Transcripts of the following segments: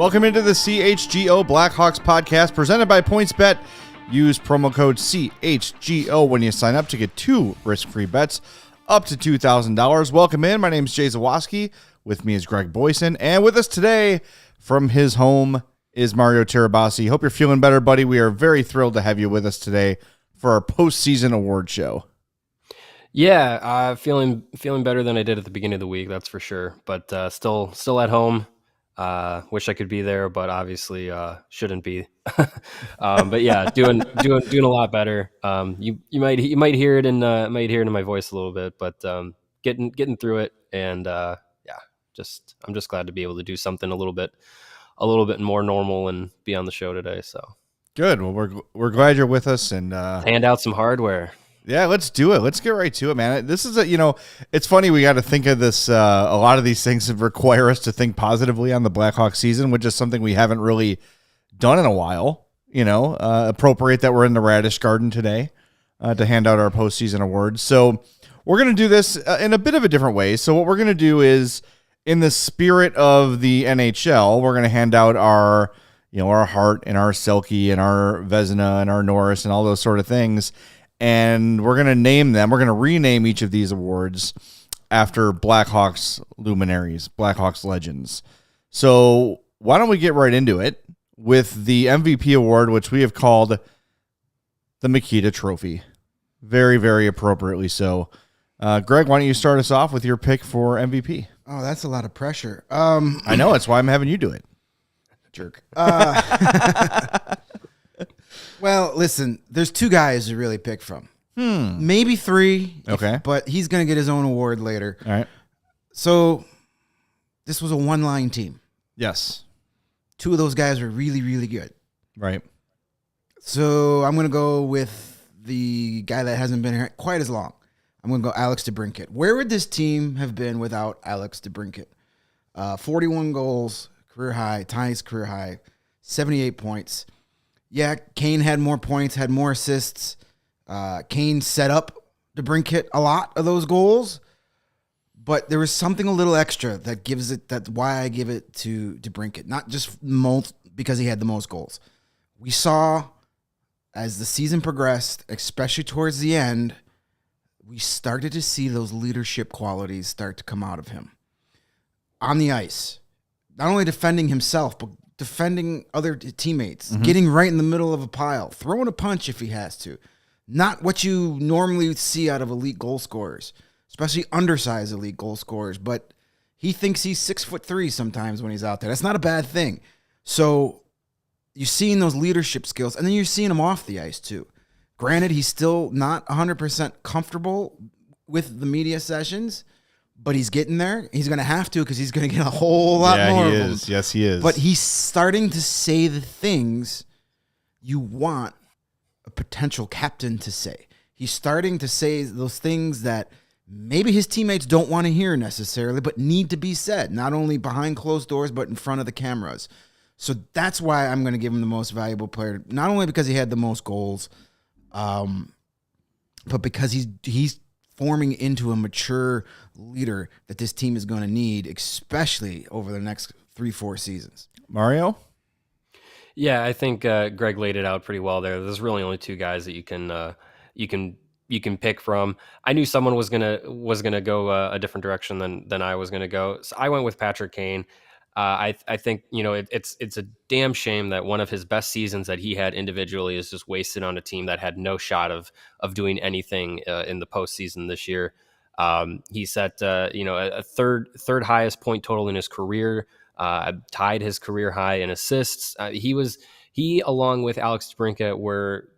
Welcome into the CHGO Blackhawks podcast presented by PointsBet. Use promo code CHGO when you sign up to get 2 risk-free bets up to $2,000. Welcome in. My name is Jay Zawaski. With me is Greg Boysen. And with us today from his home is Mario Tirabassi. Hope you're feeling better, buddy. We are very thrilled to have you with us today for our postseason award show. Yeah, feeling better than I did at the beginning of the week, that's for sure. But still at home. Wish I could be there, but obviously shouldn't be. But yeah, doing a lot better. You might hear it in my voice a little bit, but getting through it, and I'm just glad to be able to do something a little bit more normal and be on the show today. So good. Well, we're glad you're with us and hand out some hardware. Yeah, let's do it. Let's get right to it, man. This is it's funny. We got to think of this. A lot of these things require us to think positively on the Blackhawks season, which is something we haven't really done in a while. Appropriate that we're in the Radish Garden today to hand out our postseason awards. So we're going to do this in a bit of a different way. So what we're going to do is, in the spirit of the NHL, we're going to hand out our Hart and our Selke and our Vezina and our Norris and all those sort of things. And we're going to name them. We're going to rename each of these awards after Blackhawks luminaries, Blackhawks legends. So why don't we get right into it with the MVP award, which we have called the Mikita Trophy. Very, very appropriately so. Greg, why don't you start us off with your pick for MVP? Oh, that's a lot of pressure. I know. That's why I'm having you do it. Jerk. Well, listen, there's 2 guys to really pick from. Maybe 3. Okay. But he's going to get his own award later. All right. So this was a one-line team. Yes. 2 of those guys were really, really good. Right. So I'm going to go with the guy that hasn't been here quite as long. I'm going to go Alex DeBrincat. Where would this team have been without Alex DeBrincat? 41 goals, career high, ties career high, 78 points. Yeah, Kane had more points, had more assists. Kane set up DeBrincat a lot of those goals, but there was something a little extra that gives it. That's why I give it to DeBrincat, not just most because he had the most goals. We saw as the season progressed, especially towards the end, we started to see those leadership qualities start to come out of him on the ice, not only defending himself, but defending other teammates, getting right in the middle of a pile, throwing a punch if he has to. Not what you normally see out of elite goal scorers, especially undersized elite goal scorers, but he thinks he's 6'3" sometimes when he's out there. That's not a bad thing. So you're seeing those leadership skills, and then you're seeing him off the ice too. Granted, he's still not 100% comfortable with the media sessions, but he's getting there. He's going to have to because he's going to get a whole lot more of them. He is. Yes, he is. But he's starting to say the things you want a potential captain to say. He's starting to say those things that maybe his teammates don't want to hear necessarily, but need to be said, not only behind closed doors, but in front of the cameras. So that's why I'm going to give him the most valuable player, not only because he had the most goals, but because he's forming into a mature leader that this team is going to need, especially over the next 3-4 seasons. Mario? Yeah, I think Greg laid it out pretty well there. There's really only 2 guys that you can pick from. I knew someone was gonna go a different direction than I was gonna go, so I went with Patrick Kane. I think it's a damn shame that one of his best seasons that he had individually is just wasted on a team that had no shot of doing anything in the postseason this year. He set a third highest point total in his career, tied his career high in assists. He along with Alex DeBrincat were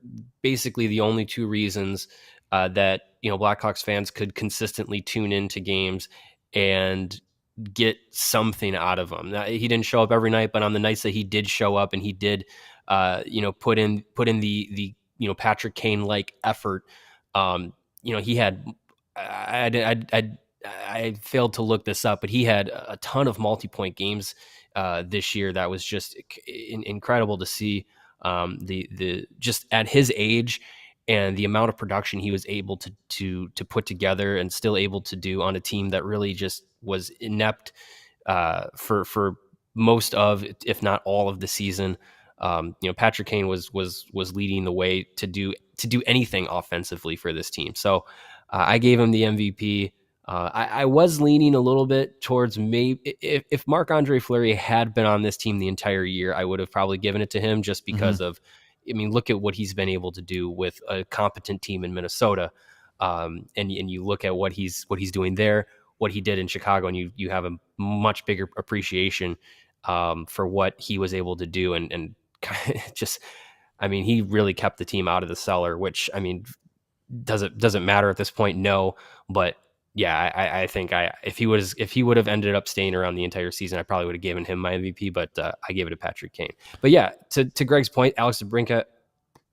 basically the only 2 reasons that Blackhawks fans could consistently tune into games and get something out of him. Now, he didn't show up every night, but on the nights that he did show up and he did, put in the Patrick Kane like effort. He had. I failed to look this up, but he had a ton of multi-point games this year. That was just incredible to see. The just at his age and the amount of production he was able to put together and still able to do on a team that really just was inept for most of, if not all of the season. Patrick Kane was leading the way to do anything offensively for this team. So I gave him the MVP. I was leaning a little bit towards maybe if Marc-Andre Fleury had been on this team the entire year, I would have probably given it to him just because of, look at what he's been able to do with a competent team in Minnesota. And you look at what he's doing there, what he did in Chicago, and you have a much bigger appreciation for what he was able to do. And just, he really kept the team out of the cellar, which, doesn't matter at this point. No, but yeah, I think if he would have ended up staying around the entire season, I probably would have given him my MVP, but I gave it to Patrick Kane. But yeah, to Greg's point, Alex DeBrincat,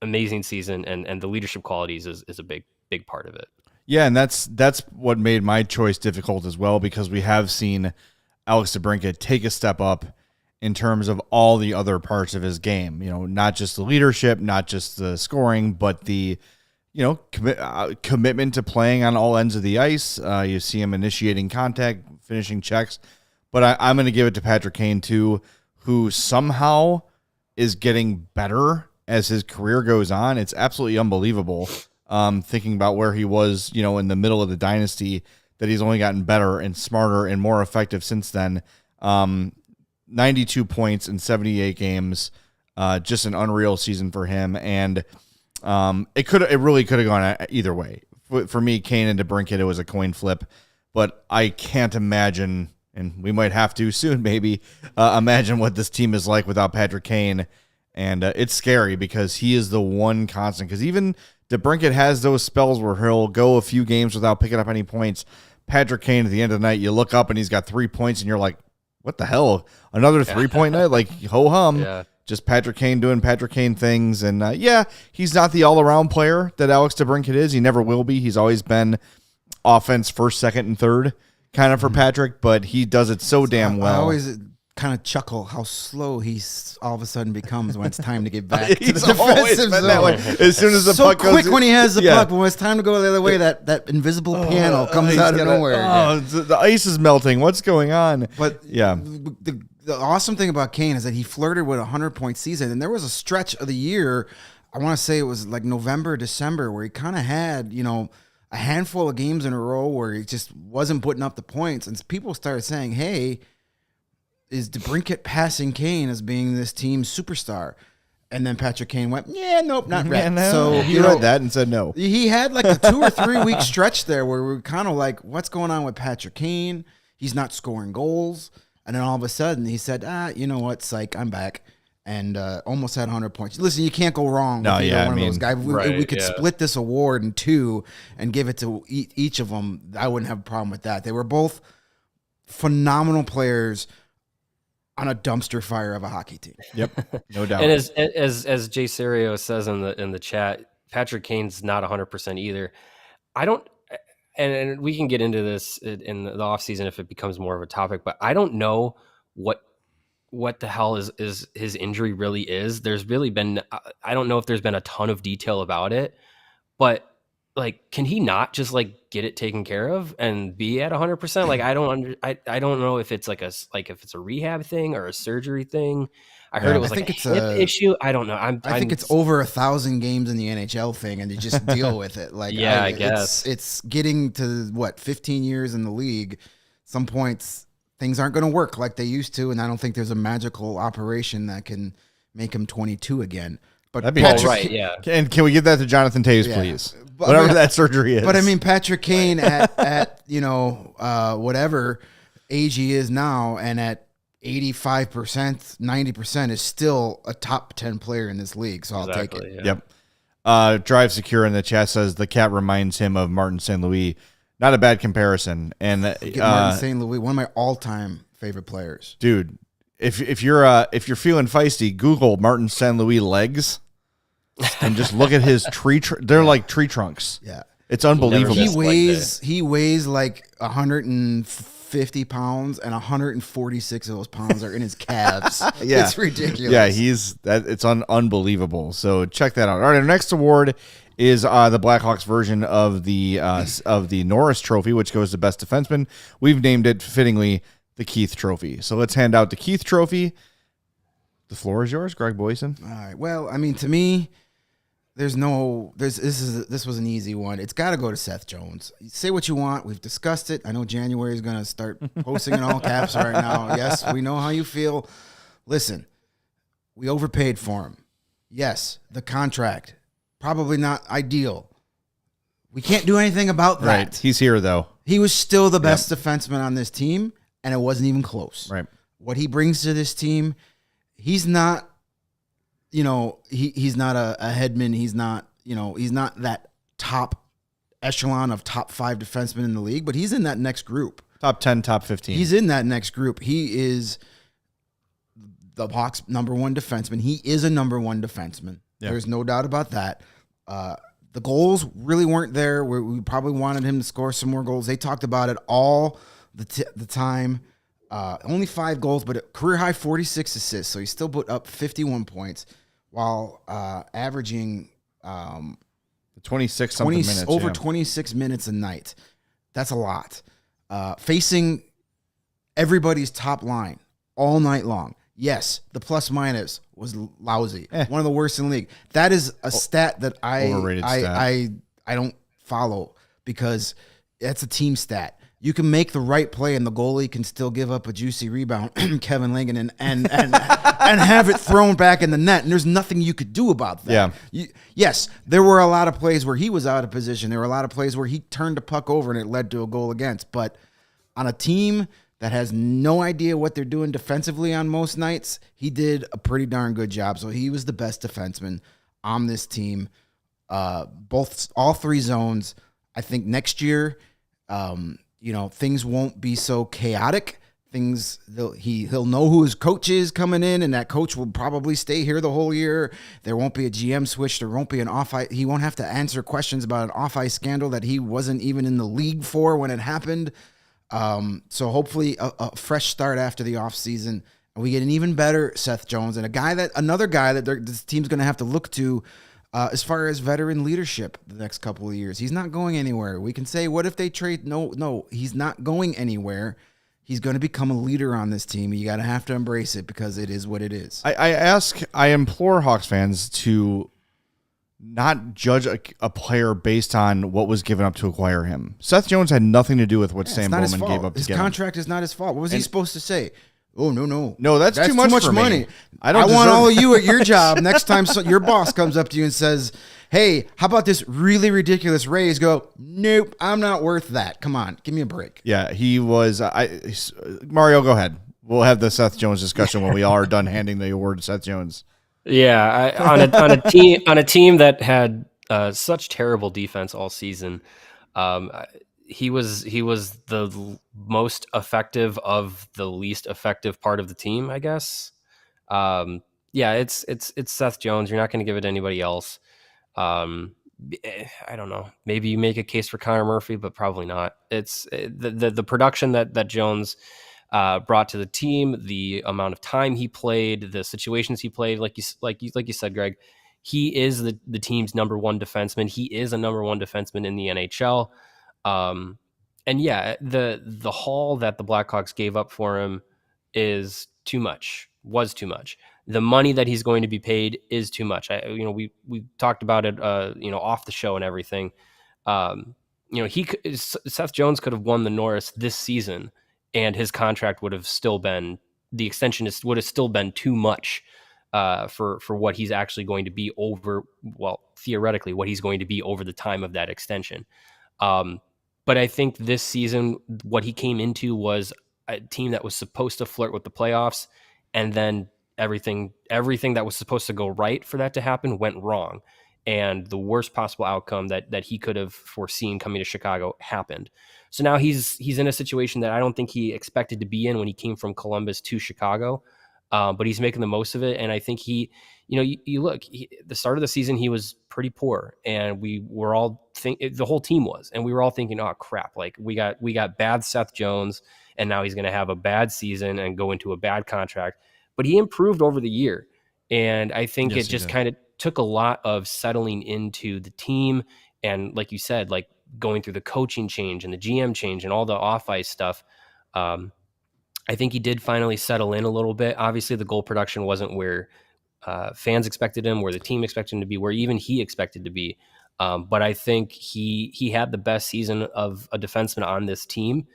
amazing season, and the leadership qualities is a big part of it. Yeah, and that's what made my choice difficult as well, because we have seen Alex DeBrincat take a step up in terms of all the other parts of his game. Not just the leadership, not just the scoring, but the commitment to playing on all ends of the ice. You see him initiating contact, finishing checks. But I'm going to give it to Patrick Kane, too, who somehow is getting better as his career goes on. It's absolutely unbelievable, thinking about where he was, in the middle of the dynasty, that he's only gotten better and smarter and more effective since then. 92 points in 78 games, just an unreal season for him. And it really could have gone either way. For me, Kane and DeBrincat, it was a coin flip, but I can't imagine, and we might have to soon, maybe, imagine what this team is like without Patrick Kane. And it's scary because he is the one constant. Because even DeBrincat has those spells where he'll go a few games without picking up any points. Patrick Kane, at the end of the night, you look up and he's got 3 points, and you're like, what the hell? Another 3-point night? Like, ho-hum. Yeah. Just Patrick Kane doing Patrick Kane things. And, he's not the all-around player that Alex DeBrincat is. He never will be. He's always been offense first, second, and third kind of for Patrick, but he does it so damn well. I always kind of chuckle how slow he all of a sudden becomes when it's time to get back to the defensive zone. That way. As soon as the so puck goes quick when he has the puck, but when it's time to go the other way, that invisible piano comes out of nowhere. The ice is melting. What's going on? But yeah, the awesome thing about Kane is that he flirted with a 100-point season, and there was a stretch of the year, I want to say it was like November, December, where he kind of had, a handful of games in a row where he just wasn't putting up the points, and people started saying, hey, is DeBrincat passing Kane as being this team's superstar? And then Patrick Kane went, nope, not right. No. So he read that and said no. He had like a 2 or 3 week stretch there where we were kind of like, what's going on with Patrick Kane? He's not scoring goals. And then all of a sudden he said, you know what, psych, I'm back. And almost had 100 points. Listen, you can't go wrong with either one of those guys. We could split this award in 2 and give it to each of them. I wouldn't have a problem with that. They were both phenomenal players on a dumpster fire of a hockey team. Yep, no doubt. And as Jay Serio says in the chat, Patrick Kane's not 100% either. I don't, and we can get into this in the offseason if it becomes more of a topic, but I don't know what the hell is his injury really is. There's really been, I don't know if there's been a ton of detail about it, but like, can he not just like get it taken care of and be at 100%? Like, I don't know if it's if it's a rehab thing or a surgery thing. I heard it was like a hip issue. I don't know. I think it's over 1,000 games in the NHL thing, and you just deal with it. Like, I guess it's getting to 15 years in the league. Some points things aren't going to work like they used to, and I don't think there's a magical operation that can make him 22 again. But that'd be right, yeah. And can we give that to Jonathan Taves, please? But, whatever that surgery is. But I mean, Patrick Kane at whatever age he is now, and at 85%, 90% is still a top 10 player in this league. So I'll take it. Yeah. Yep. Drive Secure in the chat says the cat reminds him of Martin St. Louis. Not a bad comparison. And Martin St. Louis, one of my all-time favorite players. Dude, if you're feeling feisty, Google Martin St. Louis legs and just look at his they're like tree trunks. Yeah. It's unbelievable. He weighs like 150 pounds, and 146 of those pounds are in his calves. Yeah. It's ridiculous. Yeah, it's unbelievable. So check that out. All right, our next award is the Blackhawks version of the Norris Trophy, which goes to best defenseman. We've named it fittingly the Keith Trophy. So let's hand out the Keith Trophy. The floor is yours, Greg Boysen. All right. Well, I mean, to me, this was an easy one. It's got to go to Seth Jones. Say what you want. We've discussed it. I know January is going to start posting in all caps right now. Yes, we know how you feel. Listen, we overpaid for him. Yes, the contract, probably not ideal. We can't do anything about that. Right. He's here, though. He was still the best defenseman on this team, and it wasn't even close. Right. What he brings to this team, he's not, he's not a Hedman. He's not that top echelon of top 5 defensemen in the league, but he's in that next group. Top 10, top 15. He's in that next group. He is the Hawks' number 1 defenseman. He is a number 1 defenseman. Yeah. There's no doubt about that. The goals really weren't there. We probably wanted him to score some more goals. They talked about it all the time. Only 5 goals, but a career high 46 assists. So he still put up 51 points while averaging 26 something minutes. Over 26 minutes a night. That's a lot. Facing everybody's top line all night long. Yes, the plus minus was lousy. One of the worst in the league. That is a stat that I don't follow because it's a team stat. You can make the right play and the goalie can still give up a juicy rebound, Kevin Langen, and have it thrown back in the net, and there's nothing you could do about that. Yeah. Yes, there were a lot of plays where he was out of position. There were a lot of plays where he turned the puck over and it led to a goal against. But on a team that has no idea what they're doing defensively on most nights, he did a pretty darn good job. So he was the best defenseman on this team, all 3 zones. I think next year, things won't be so chaotic. He'll know who his coach is coming in, and that coach will probably stay here the whole year. There won't be a GM switch. There won't be an off-ice. He won't have to answer questions about an off-ice scandal that he wasn't even in the league for when it happened. So hopefully a fresh start after the offseason, and we get an even better Seth Jones and another guy that this team's going to have to look to as far as veteran leadership the next couple of years. He's not going anywhere. We can say, what if they trade? No, he's not going anywhere. He's going to become a leader on this team. You got to have to embrace it because it is what it is. I implore Hawks fans to not judge a player based on what was given up to acquire him. Seth Jones had nothing to do with what Sam Bowman gave up to his get him. His contract is not his fault. What was he supposed to say? Oh, no. No, that's too much for money. Me. I want all of you at your job. Next time your boss comes up to you and says, hey, how about this really ridiculous raise? Go, nope, I'm not worth that. Come on, give me a break. Yeah, he was. Mario, go ahead. We'll have the Seth Jones discussion when we are done handing the award to Seth Jones. Yeah, on a team that had such terrible defense all season, he was the most effective of the least effective part of the team, I guess. It's Seth Jones. You're not going to give it to anybody else. I don't know. Maybe you make a case for Connor Murphy, but probably not. It's the production that Jones brought to the team, the amount of time he played, the situations he played, like you said, Greg, he is the team's number 1 defenseman. He is a number 1 defenseman in the NHL. And yeah, the haul that the Blackhawks gave up for him was too much. The money that he's going to be paid is too much. We talked about it, off the show and everything. Seth Jones could have won the Norris this season, and his contract would have still been, the extension would have still been too much for what he's actually going to be over. Well, theoretically, what he's going to be over the time of that extension. But I think this season, what he came into was a team that was supposed to flirt with the playoffs, and then everything that was supposed to go right for that to happen went wrong. And the worst possible outcome that he could have foreseen coming to Chicago happened. So now he's in a situation that I don't think he expected to be in when he came from Columbus to Chicago. But he's making the most of it. And I think you look, the start of the season, he was pretty poor, and we were all the whole team was, and we were all thinking, oh crap, like we got bad Seth Jones, and now he's going to have a bad season and go into a bad contract. But he improved over the year. And I think it just kind of took a lot of settling into the team. And like you said, like going through the coaching change and the GM change and all the off ice stuff. I think he did finally settle in a little bit. Obviously, the goal production wasn't where fans expected him, where the team expected him to be, where even he expected to be. But I think he had the best season of a defenseman on this team,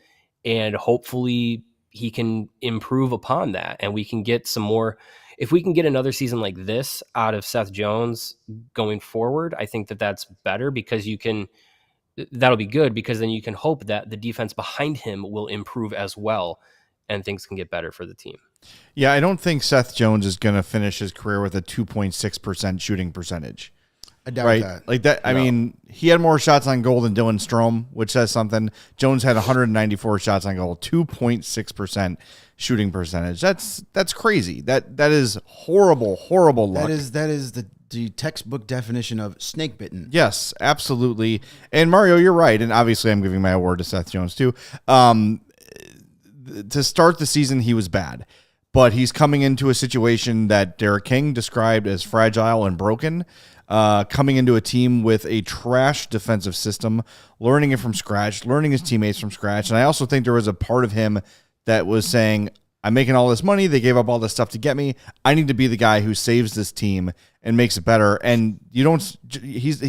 and hopefully he can improve upon that, and we can get some more. If we can get another season like this out of Seth Jones going forward, I think that's better because that'll be good because then you can hope that the defense behind him will improve as well and things can get better for the team. Yeah, I don't think Seth Jones is going to finish his career with a 2.6% shooting percentage. I doubt that. Like that. I mean, he had more shots on goal than Dylan Strome, which says something. Jones had 194 shots on goal, 2.6% shooting percentage. That's crazy. That is horrible luck. That is the textbook definition of snake bitten. Yes, absolutely. And Mario, you're right. And obviously, I'm giving my award to Seth Jones too. To start the season, he was bad, but he's coming into a situation that Derek King described as fragile and broken. Coming into a team with a trash defensive system, learning it from scratch, learning his teammates from scratch. And I also think there was a part of him that was saying, I'm making all this money. They gave up all this stuff to get me. I need to be the guy who saves this team and makes it better. And he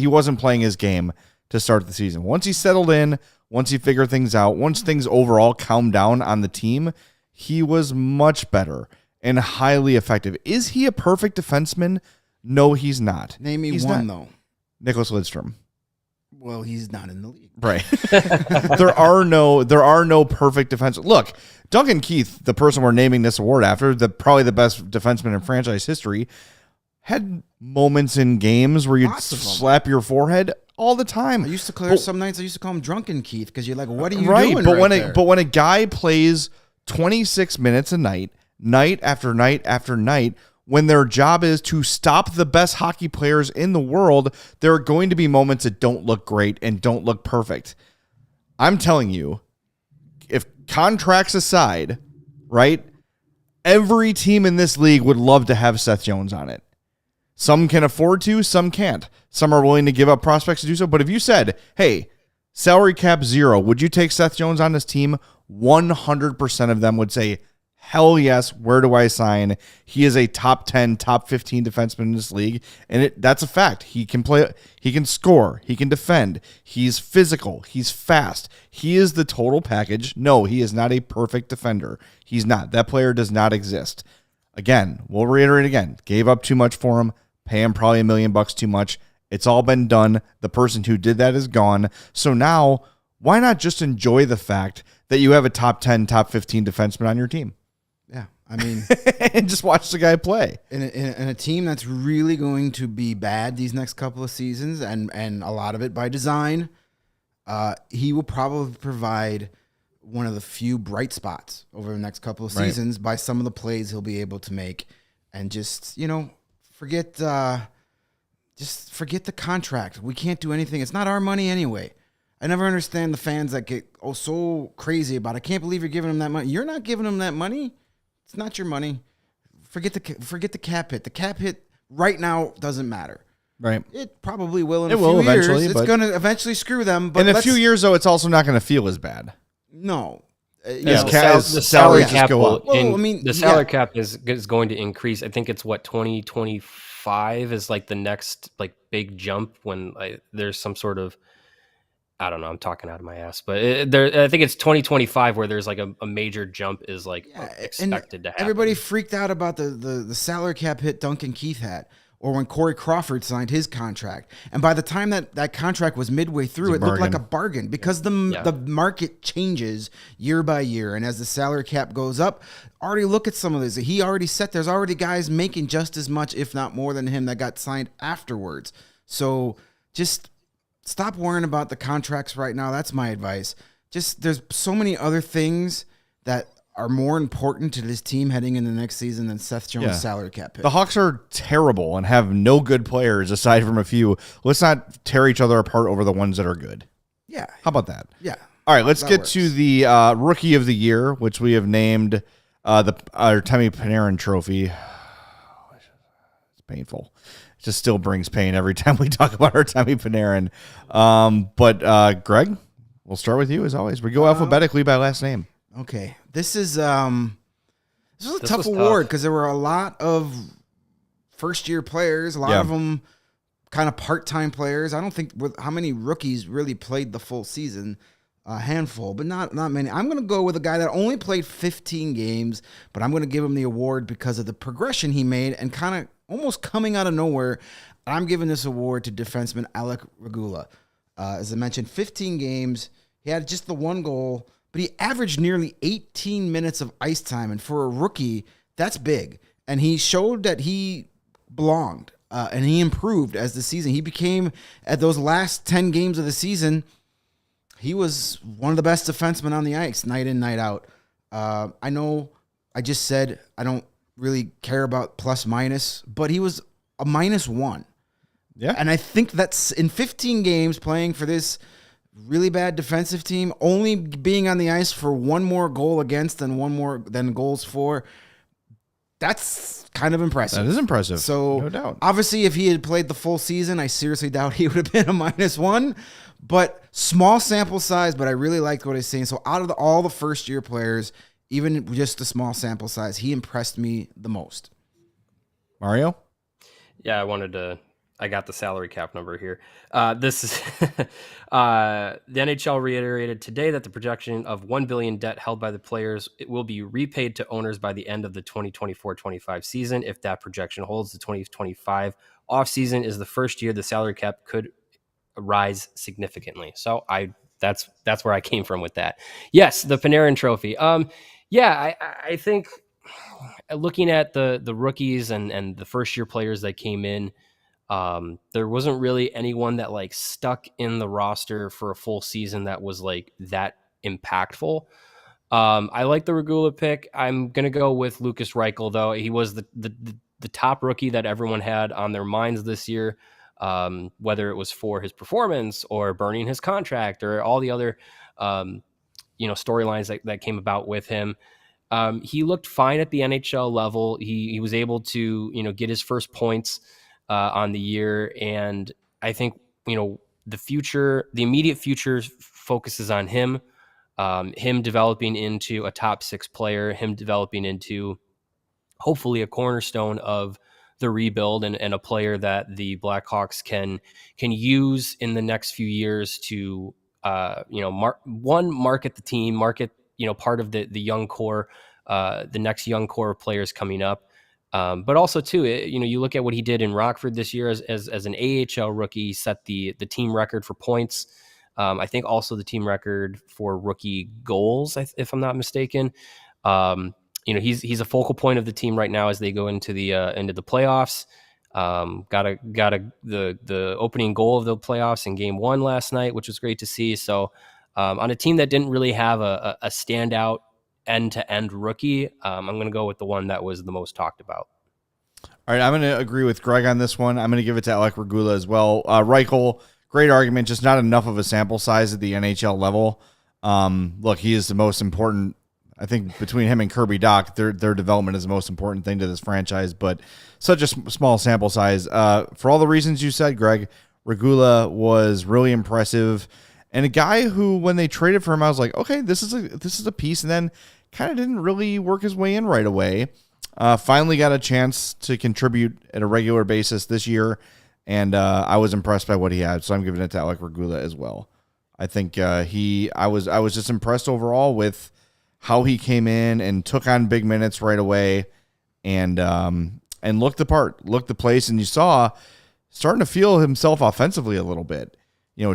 wasn't playing his game to start the season. Once he settled in, once he figured things out, once things overall calmed down on the team, he was much better and highly effective. Is he a perfect defenseman? No, he's not. Name me he's one, not. though. Nicholas Lidstrom. Well, he's not in the league. Right. there are no perfect defense. Look, Duncan Keith, the person we're naming this award after, probably the best defenseman in franchise history, had moments in games where you'd slap your forehead all the time. I used to clear some nights. I used to call him Drunken Keith because you're like, what are you doing? But when a guy plays 26 minutes a night, night after night after night, when their job is to stop the best hockey players in the world, there are going to be moments that don't look great and don't look perfect. I'm telling you, if contracts aside, right, every team in this league would love to have Seth Jones on it. Some can afford to, some can't. Some are willing to give up prospects to do so. But if you said, hey, salary cap 0, would you take Seth Jones on this team? 100% of them would say, hell yes, where do I sign? He is a top 10, top 15 defenseman in this league, and that's a fact. He can play, he can score, he can defend, he's physical, he's fast. He is the total package. No, he is not a perfect defender. He's not. That player does not exist. Again, we'll reiterate again. Gave up too much for him, pay him probably $1 million too much. It's all been done. The person who did that is gone. So now, why not just enjoy the fact that you have a top 10, top 15 defenseman on your team? Yeah, I mean, and just watch the guy play in a team that's really going to be bad these next couple of seasons, and a lot of it by design. He will probably provide one of the few bright spots over the next couple of seasons by some of the plays he'll be able to make, and just forget the contract. We can't do anything. It's not our money anyway. I never understand the fans that get so crazy about it. I can't believe you're giving him that money. You're not giving him that money. It's not your money. Forget the cap hit. The cap hit right now doesn't matter. Right. It probably will in a few years. It's going to eventually screw them. But in a few years, though, it's also not going to feel as bad. No. The salary cap go up. The salary cap is going to increase. I think it's 2025 is like the next big jump when there's some sort of, I don't know, I'm talking out of my ass, but I think it's 2025 where there's like a major jump is expected to happen. Everybody freaked out about the salary cap hit Duncan Keith had, or when Corey Crawford signed his contract. And by the time that contract was midway through, it looked like a bargain because the market changes year by year. And as the salary cap goes up, already look at some of this. He already said there's already guys making just as much, if not more than him, that got signed afterwards. So just stop worrying about the contracts right now. That's my advice. Just there's so many other things that are more important to this team heading into the next season than Seth Jones' salary cap hit. The Hawks are terrible and have no good players aside from a few. Let's not tear each other apart over the ones that are good. Yeah. How about that? Yeah. All right, let's get to the Rookie of the Year, which we have named our Artemi Panarin Trophy. It's painful. It just still brings pain every time we talk about Artemi Panarin. But Greg, we'll start with you as always. We go alphabetically by last name. Okay. This is a tough was award tough. because there were a lot of first-year players, a lot of them kind of part-time players. I don't think how many rookies really played the full season. A handful, but not many. I'm going to go with a guy that only played 15 games, but I'm going to give him the award because of the progression he made and kind of almost coming out of nowhere. I'm giving this award to defenseman Alec Regula. As I mentioned, 15 games. He had just the one goal, but he averaged nearly 18 minutes of ice time. And for a rookie, that's big. And he showed that he belonged, and he improved as the season. He became, at those last 10 games of the season, he was one of the best defensemen on the ice, night in, night out. I know I just said I don't really care about plus minus, but he was a -1. Yeah. And I think that's in 15 games playing for this really bad defensive team, only being on the ice for one more goal against and one more than goals for. That's kind of impressive. That is impressive. So, no doubt. Obviously, if he had played the full season, I seriously doubt he would have been a -1. But small sample size, but I really liked what he's saying. So, out of all the first-year players, even just a small sample size, he impressed me the most. Mario? Yeah, I got the salary cap number here. This is the NHL reiterated today that the projection of $1 billion debt held by the players, it will be repaid to owners by the end of the 2024-25 season. If that projection holds, the 2025 offseason is the first year the salary cap could rise significantly. So that's where I came from with that. Yes, the Panarin Trophy. I think looking at the rookies and the first year players that came in, there wasn't really anyone that like stuck in the roster for a full season that was like that impactful. I like the Regula pick. I'm gonna go with Lucas Reichel though. He was the top rookie that everyone had on their minds this year, whether it was for his performance or burning his contract or all the other storylines that came about with him. He looked fine at the NHL level. He was able to get his first points on the year. And I think, the immediate future focuses on him developing into a top 6 player, him developing into hopefully a cornerstone of the rebuild and a player that the Blackhawks can use in the next few years to, market the team, market, part of the young core, the next young core of players coming up. But also too, you look at what he did in Rockford this year as an AHL rookie, he set the team record for points. I think also the team record for rookie goals, if I'm not mistaken. He's a focal point of the team right now as they go into the playoffs. Got the opening goal of the playoffs in Game 1 last night, which was great to see. So on a team that didn't really have a standout end-to-end rookie, I'm going to go with the one that was the most talked about. All right, I'm going to agree with Greg on this one. I'm going to give it to Alec Regula as well. Reichel, great argument, just not enough of a sample size at the NHL level. Look, he is the most important. I think between him and Kirby Dach, their development is the most important thing to this franchise, but such a small sample size. For all the reasons you said, Greg, Regula was really impressive, and a guy who, when they traded for him, I was like, okay, this is a piece, and then kind of didn't really work his way in right away. Finally got a chance to contribute at a regular basis this year, and I was impressed by what he had, so I'm giving it to Alec Regula as well. I think I was just impressed overall with how he came in and took on big minutes right away, and looked the part, looked the place, and you saw starting to feel himself offensively a little bit.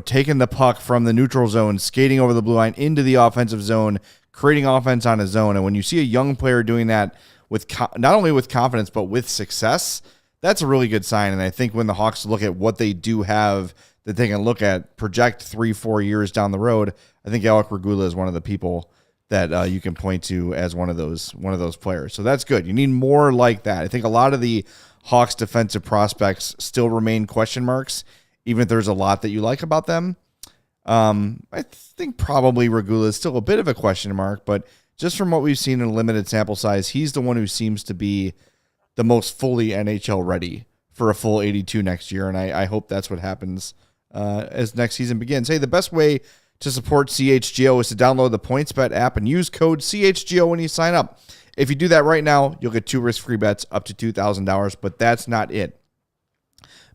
Taking the puck from the neutral zone, skating over the blue line into the offensive zone, creating offense on his own. And when you see a young player doing that with not only with confidence but with success, that's a really good sign. And I think when the Hawks look at what they do have that they can look at, project 3-4 years down the road, I think Alec Regula is one of the people that you can point to as one of those players. So that's good. You need more like that. I think a lot of the Hawks defensive prospects still remain question marks, even if there's a lot that you like about them. I think probably Regula is still a bit of a question mark, but just from what we've seen in a limited sample size, he's the one who seems to be the most fully NHL ready for a full 82 next year, and I hope that's what happens as next season begins. Hey, the best way to support CHGO is to download the PointsBet app and use code CHGO when you sign up. If you do that right now, you'll get 2 risk-free bets up to $2,000, but that's not it.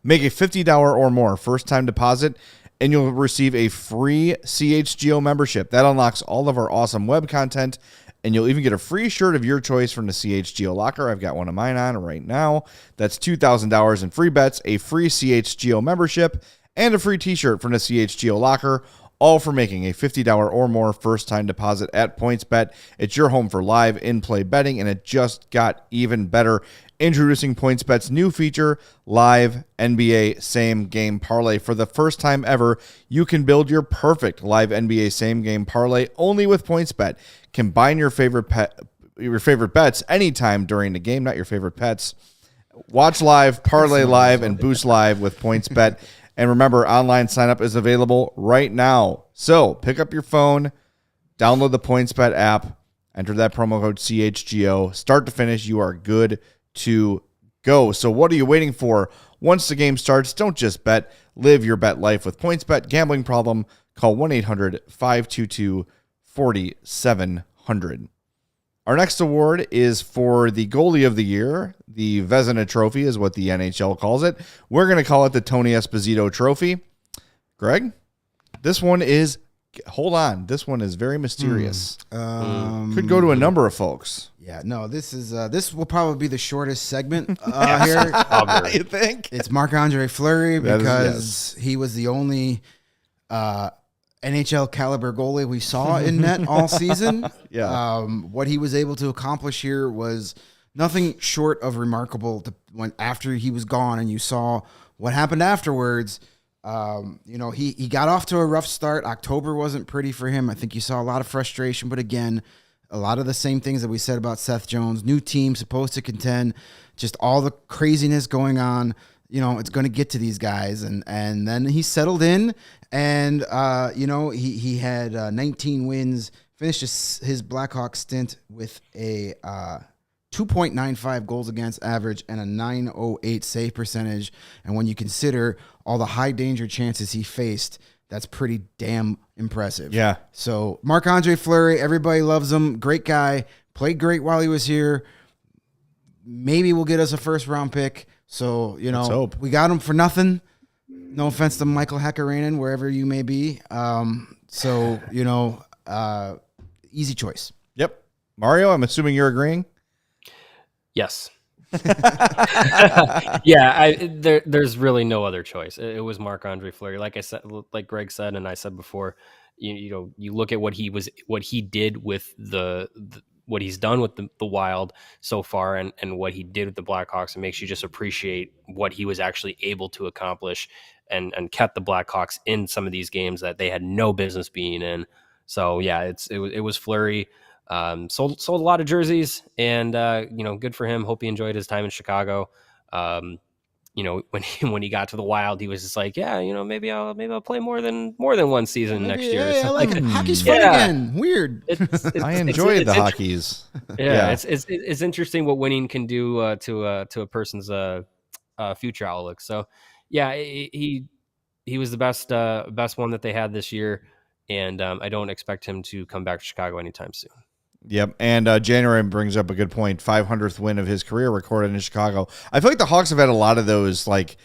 Make a $50 or more first-time deposit, and you'll receive a free CHGO membership. That unlocks all of our awesome web content, and you'll even get a free shirt of your choice from the CHGO locker. I've got one of mine on right now. That's $2,000 in free bets, a free CHGO membership, and a free t-shirt from the CHGO locker, all for making a $50 or more first-time deposit at PointsBet. It's your home for live in-play betting, and it just got even better. Introducing PointsBet's new feature, Live NBA Same Game Parlay. For the first time ever, you can build your perfect Live NBA Same Game Parlay only with PointsBet. Combine your favorite bets anytime during the game, not your favorite pets. Watch live, parlay live, and boost live with PointsBet. And remember, online signup is available right now. So pick up your phone, download the PointsBet app, enter that promo code CHGO. Start to finish, you are good to go. So what are you waiting for? Once the game starts, don't just bet. Live your bet life with PointsBet. Gambling problem? Call 1-800-522-4700. Our next award is for the goalie of the year. The Vezina Trophy is what the NHL calls it. We're going to call it the Tony Esposito Trophy. Greg, this one is, hold on, this one is very mysterious. Could go to a number of folks. Yeah, no, this will probably be the shortest segment here. You think? It's Marc-Andre Fleury because he was the only NHL caliber goalie we saw in net all season. Yeah. What he was able to accomplish here was nothing short of remarkable. When after he was gone, and you saw what happened afterwards. He got off to a rough start. October wasn't pretty for him. I think you saw a lot of frustration, but again, a lot of the same things that we said about Seth Jones. New team supposed to contend, just all the craziness going on. It's going to get to these guys, and then he settled in, and he had 19 wins, finished his Blackhawks stint with a 2.95 goals against average and a 908 save percentage. And when you consider all the high danger chances he faced, that's pretty damn impressive. Yeah. So Marc-Andre Fleury, everybody loves him. Great guy. Played great while he was here. Maybe we'll get us a first round pick. So, Let's hope. We got him for nothing. No offense to Michael Hakkarainen, wherever you may be. Easy choice. Yep. Mario, I'm assuming you're agreeing? Yes. Yeah, there's really no other choice. It was Marc-Andre Fleury. Like I said, like Greg said, and I said before, you look at what he did with what he's done with the Wild so far, and what he did with the Blackhawks, it makes you just appreciate what he was actually able to accomplish, and kept the Blackhawks in some of these games that they had no business being in. So yeah, it was Fleury. Sold a lot of jerseys, and good for him. Hope he enjoyed his time in Chicago. When he got to the Wild, he was just like, yeah, maybe I'll play more than one season next year. Yeah, hockey's fun again. Weird. I enjoy the hockeys. Yeah, it's interesting what winning can do to a person's future outlook. So yeah, he was the best one that they had this year, and I don't expect him to come back to Chicago anytime soon. Yep, and January brings up a good point. 500th win of his career recorded in Chicago. I feel like the Hawks have had a lot of those, like,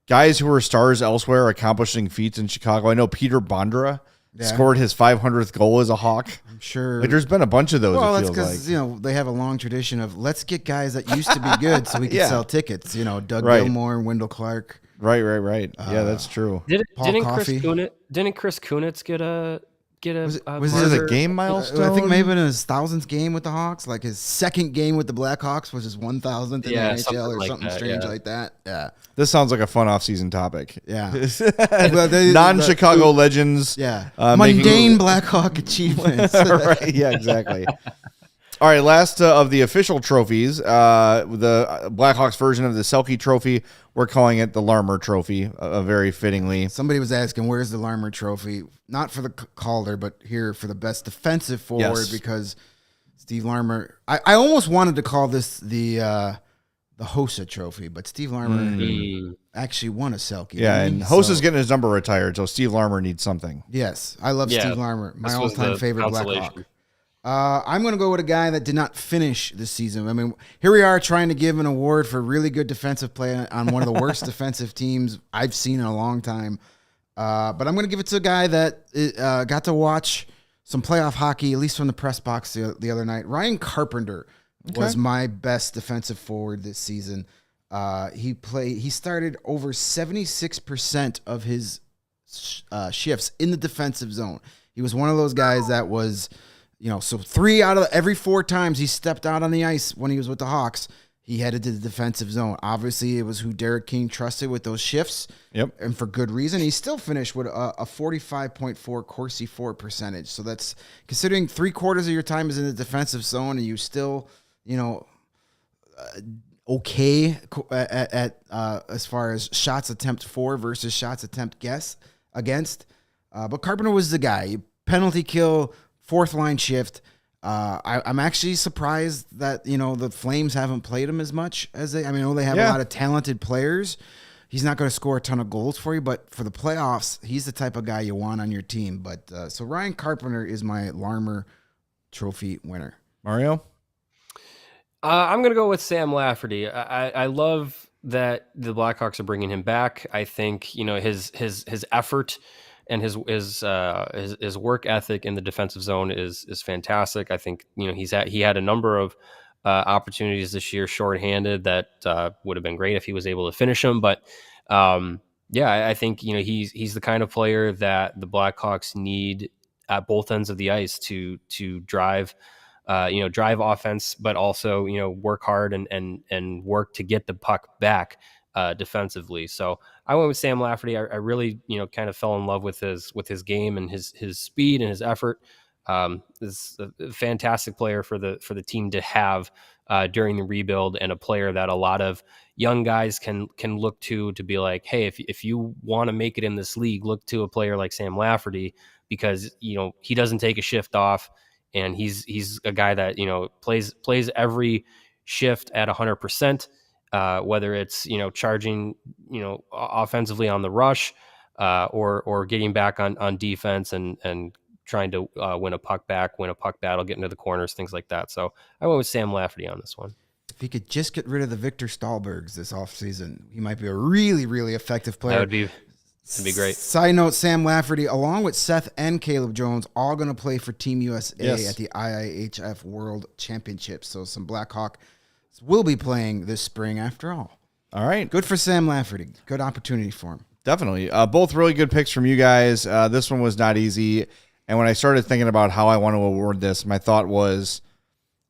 guys who were stars elsewhere accomplishing feats in Chicago. I know Peter Bondra scored his 500th goal as a Hawk. I'm sure. Like, there's been a bunch of those. Well, it that's feels because they have a long tradition of let's get guys that used to be good so we can sell tickets. Doug Gilmour, Wendell Clark. Right. Yeah, that's true. Didn't Chris Kunitz get a was it a game milestone? I think maybe in his 1,000th game with the Hawks, like his second game with the Blackhawks was his 1,000th in the NHL or something strange like that. Yeah, this sounds like a fun off-season topic. Yeah, non-Chicago legends. Yeah, mundane Blackhawk achievements. Right? Yeah, exactly. All right, last of the official trophies, the Blackhawks version of the Selke Trophy. We're calling it the Larmer Trophy, very fittingly. Somebody was asking, where's the Larmer Trophy? Not for the Calder, but here for the best defensive forward, because Steve Larmer. I almost wanted to call this the the Hossa Trophy, but Steve Larmer actually won a Selke. Yeah, and Hossa's getting his number retired, so Steve Larmer needs something. Yes, I love Steve Larmer, my all-time favorite Blackhawk. I'm going to go with a guy that did not finish this season. I mean, here we are trying to give an award for really good defensive play on one of the worst defensive teams I've seen in a long time. But I'm going to give it to a guy that got to watch some playoff hockey, at least from the press box the other night. Ryan Carpenter was my best defensive forward this season. He started over 76% of his shifts in the defensive zone. He was one of those guys that was, so 3 out of every 4 times he stepped out on the ice when he was with the Hawks, he headed to the defensive zone. Obviously, it was who Derek King trusted with those shifts. Yep. And for good reason. He still finished with a 45.4 Corsi for percentage. So that's considering 3/4 of your time is in the defensive zone and you still, okay at as far as shots attempt for versus shots attempt against. But Carpenter was the guy. Penalty kill, 4th line shift. I'm actually surprised that, the Flames haven't played him as much as they. I mean, I know they have a lot of talented players. He's not going to score a ton of goals for you, but for the playoffs, he's the type of guy you want on your team. But so Ryan Carpenter is my Larmer Trophy winner. Mario? I'm going to go with Sam Lafferty. I love that the Blackhawks are bringing him back. I think, his effort and his work ethic in the defensive zone is fantastic. I think he had a number of opportunities this year shorthanded that would have been great if he was able to finish them. But I think he's the kind of player that the Blackhawks need at both ends of the ice to drive offense, but also work hard and work to get the puck back defensively. So I went with Sam Lafferty. I really, kind of fell in love with his game and his speed and his effort. Is a fantastic player for the team to have during the rebuild, and a player that a lot of young guys can look to be like, hey, if you want to make it in this league, look to a player like Sam Lafferty, because he doesn't take a shift off, and he's a guy that plays every shift at 100%. Whether it's charging offensively on the rush, or getting back on defense and trying to win a puck battle, get into the corners, things like that. So I went with Sam Lafferty on this one. If he could just get rid of the Victor Stahlbergs this offseason, he might be a really, really effective player. That'd be great. Side note, Sam Lafferty, along with Seth and Caleb Jones, all going to play for Team USA at the IIHF World Championships. So some Blackhawk will be playing this spring after all. All right. Good for Sam Lafferty. Good opportunity for him. Definitely. Both really good picks from you guys. This one was not easy. And when I started thinking about how I want to award this, my thought was,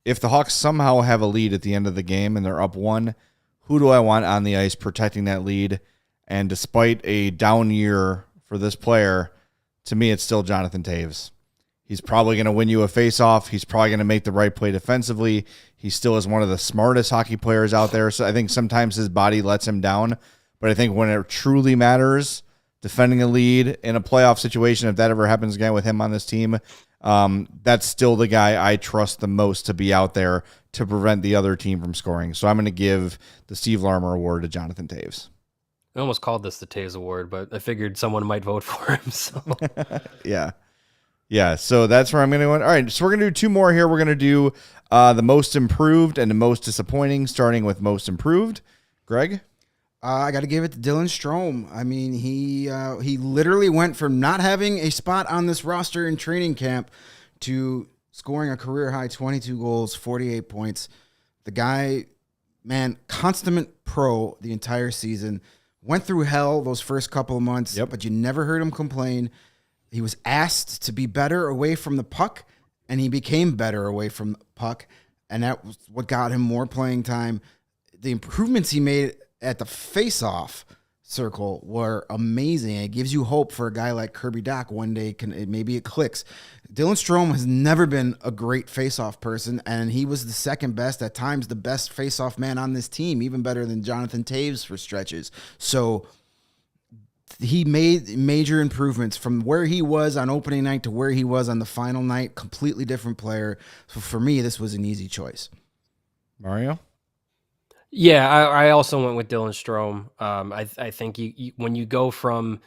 if the Hawks somehow have a lead at the end of the game and they're up 1, who do I want on the ice protecting that lead? And despite a down year for this player, to me, it's still Jonathan Toews. He's probably going to win you a face-off. He's probably going to make the right play defensively. He still is one of the smartest hockey players out there. So I think sometimes his body lets him down. But I think when it truly matters, defending a lead in a playoff situation, if that ever happens again with him on this team, that's still the guy I trust the most to be out there to prevent the other team from scoring. So I'm going to give the Steve Larmer Award to Jonathan Toews. I almost called this the Toews Award, but I figured someone might vote for him. So Yeah, so that's where I'm going to go. All right, so we're going to do 2 more here. We're going to do the most improved and the most disappointing, starting with most improved. Greg? I got to give it to Dylan Strome. I mean, he literally went from not having a spot on this roster in training camp to scoring a career-high 22 goals, 48 points. The guy, man, consummate pro the entire season. Went through hell those first couple of months, but you never heard him complain. He was asked to be better away from the puck, and he became better away from the puck, and that was what got him more playing time. The improvements he made at the face-off circle were amazing. It gives you hope for a guy like Kirby Dach one day. Maybe it clicks. Dylan Strome has never been a great face-off person, and he was the second best, at times the best face-off man on this team, even better than Jonathan Toews for stretches. So he made major improvements from where he was on opening night to where he was on the final night. Completely different player. So for me, this was an easy choice. Mario? Yeah, I also went with Dylan Strome. I think when you go from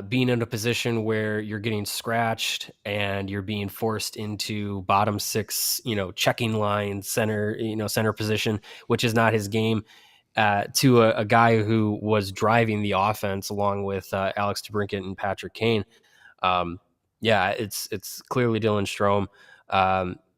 being in a position where you're getting scratched and you're being forced into bottom six, checking line center, center position, which is not his game, to a guy who was driving the offense along with Alex DeBrincat and Patrick Kane. Yeah, it's clearly Dylan Strome.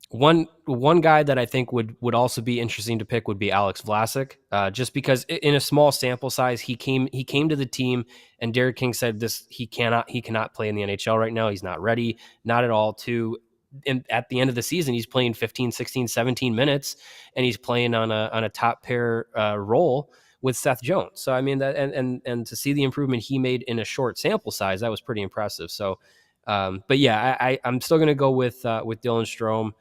One guy that I think would also be interesting to pick would be Alex Vlasic, just because in a small sample size he came to the team, and Derek King said he cannot play in the NHL right now. He's not ready, not at all. At the end of the season, he's playing 15, 16, 17 minutes, and he's playing on a top pair role with Seth Jones. So I mean that, and to see the improvement he made in a short sample size, that was pretty impressive. So, but yeah, I'm still going to go with Dylan Strome.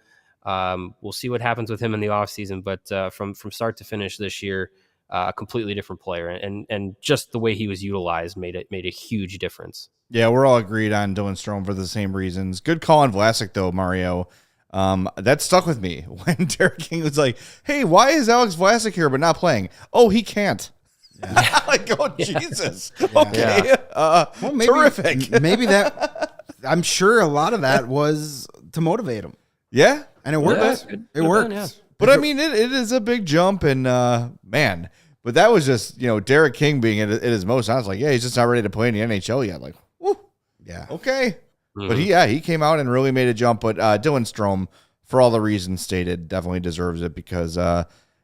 We'll see what happens with him in the offseason, but from start to finish this year, a completely different player, and just the way he was utilized made a huge difference. Yeah, we're all agreed on Dylan Strome for the same reasons. Good call on Vlasic, though, Mario. That stuck with me when Derek King was like, hey, why is Alex Vlasic here but not playing? Oh, he can't. Yeah. Like, oh, yeah. Jesus. Yeah. Okay. Yeah. Well, terrific. Maybe that, I'm sure a lot of that was to motivate him. Yeah. And it worked. It worked. Yeah. But I mean, it is a big jump, and man, but that was just, Derek King being at his most. I was like, yeah, he's just not ready to play in the NHL yet. Like, whoo. Yeah. Okay. Mm-hmm. But he came out and really made a jump. But Dylan Strome, for all the reasons stated, definitely deserves it because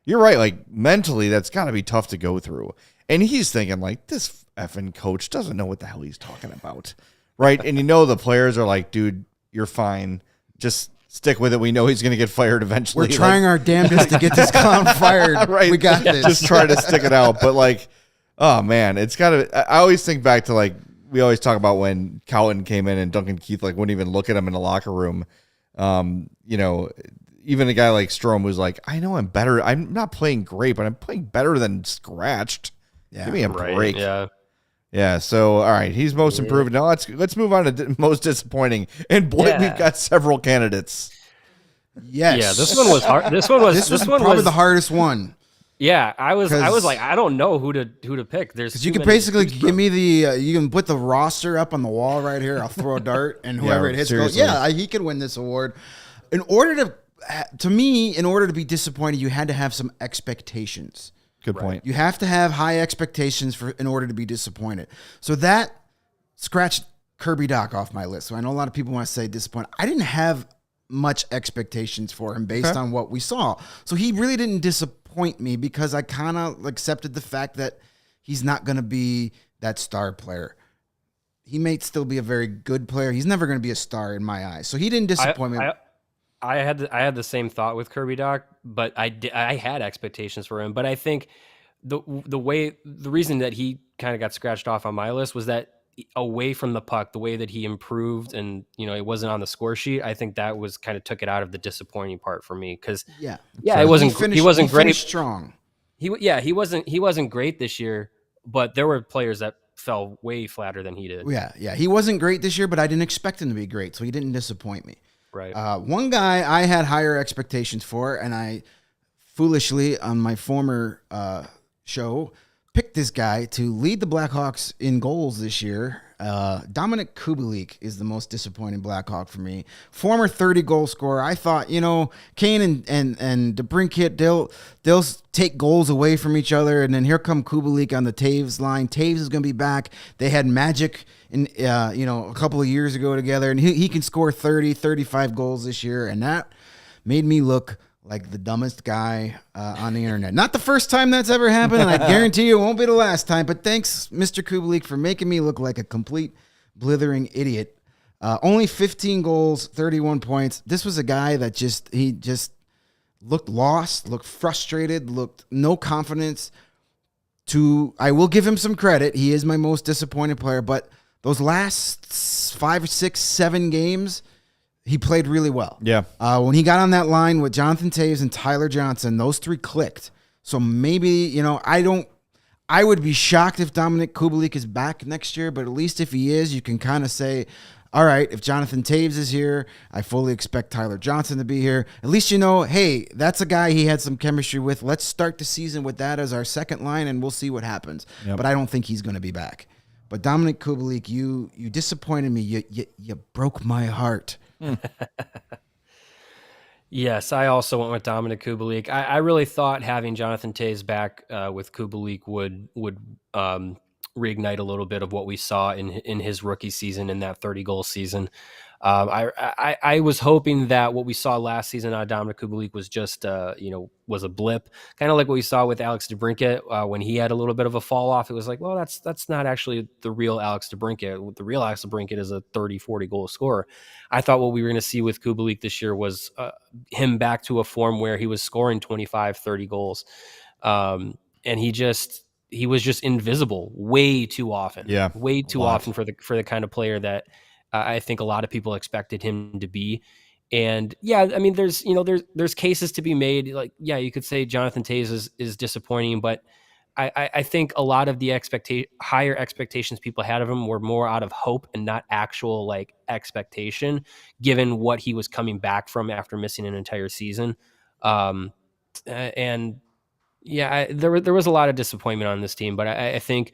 you're right. Like, mentally, that's got to be tough to go through. And he's thinking, like, this effing coach doesn't know what the hell he's talking about. Right. And the players are like, dude, you're fine. Just stick with it. We know he's going to get fired eventually. We're trying our damnedest to get this clown fired. Right. We got this. Just try to stick it out. But, like, oh, man, it's got to – I always think back to, like, we always talk about when Cowton came in and Duncan Keith, like, wouldn't even look at him in the locker room. Even a guy like Strome was like, I know I'm better. I'm not playing great, but I'm playing better than scratched. Yeah, give me a break. Yeah. Yeah, so all right, he's most improved. Now let's move on to most disappointing. And boy, we've got several candidates. Yes. Yeah, this one was hard. This one was probably the hardest one. Yeah, I was like, I don't know who to pick. There's you can basically give me you can put the roster up on the wall right here. I'll throw a dart, and whoever it hits goes. Yeah, he can win this award. In order to be disappointed, you had to have some expectations. Good point. You have to have high expectations in order to be disappointed. So that scratched Kirby Dach off my list. So I know a lot of people want to say disappointed. I didn't have much expectations for him based on what we saw. So he really didn't disappoint me because I kind of accepted the fact that he's not going to be that star player. He may still be a very good player. He's never going to be a star in my eyes. So he didn't disappoint me. I had the same thought with Kirby Dach, but I had expectations for him. But I think the reason that he kind of got scratched off on my list was that away from the puck, the way that he improved, and it wasn't on the score sheet. I think that was kind of took it out of the disappointing part for me because it wasn't he wasn't great. Strong. He wasn't great this year, but there were players that fell way flatter than he did. Yeah, he wasn't great this year, but I didn't expect him to be great, so he didn't disappoint me. Right. One guy I had higher expectations for, and I foolishly on my former show picked this guy to lead the Blackhawks in goals this year. Dominik Kubalik is the most disappointing Blackhawk for me. Former 30-goal scorer. I thought, Kane and DeBrincat, they'll take goals away from each other, and then here come Kubalik on the Taves line. Taves is going to be back. They had magic in a couple of years ago together, and he can score 30, 35 goals this year, and that made me look like the dumbest guy on the internet. Not the first time that's ever happened, and I guarantee you it won't be the last time, but thanks, Mr. Kubalik, for making me look like a complete blithering idiot. Only 15 goals, 31 points. This was a guy that just looked lost, looked frustrated, looked no confidence. I will give him some credit. He is my most disappointed player, but those last 5, 6, 7 games, he played really well. Yeah. When he got on that line with Jonathan Taves and Tyler Johnson, those three clicked. So maybe, I would be shocked if Dominik Kubalik is back next year, but at least if he is, you can kind of say, all right, if Jonathan Taves is here, I fully expect Tyler Johnson to be here. At least hey, that's a guy he had some chemistry with. Let's start the season with that as our second line, and we'll see what happens. Yep. But I don't think he's going to be back. But Dominik Kubalik, you disappointed me. You broke my heart. Yes, I also went with Dominik Kubalik. I really thought having Jonathan Taves back with Kubalik would reignite a little bit of what we saw in his rookie season, in that 30-goal season. I was hoping that what we saw last season out of Dominik Kubalik was just was a blip, kind of like what we saw with Alex DeBrincat when he had a little bit of a fall off. It was like, well, that's not actually the real Alex DeBrincat. The real Alex DeBrincat is a 30-40 goal scorer. I thought what we were going to see with Kubalik this year was him back to a form where he was scoring 25, 30 goals. And he was just invisible way too often. Yeah, way too often for the kind of player that I think a lot of people expected him to be. And yeah, I mean, there's cases to be made. Like, yeah, you could say Jonathan Taves is disappointing, but I think a lot of the higher expectations people had of him were more out of hope and not actual like expectation, given what he was coming back from after missing an entire season. And yeah, there was a lot of disappointment on this team, but I think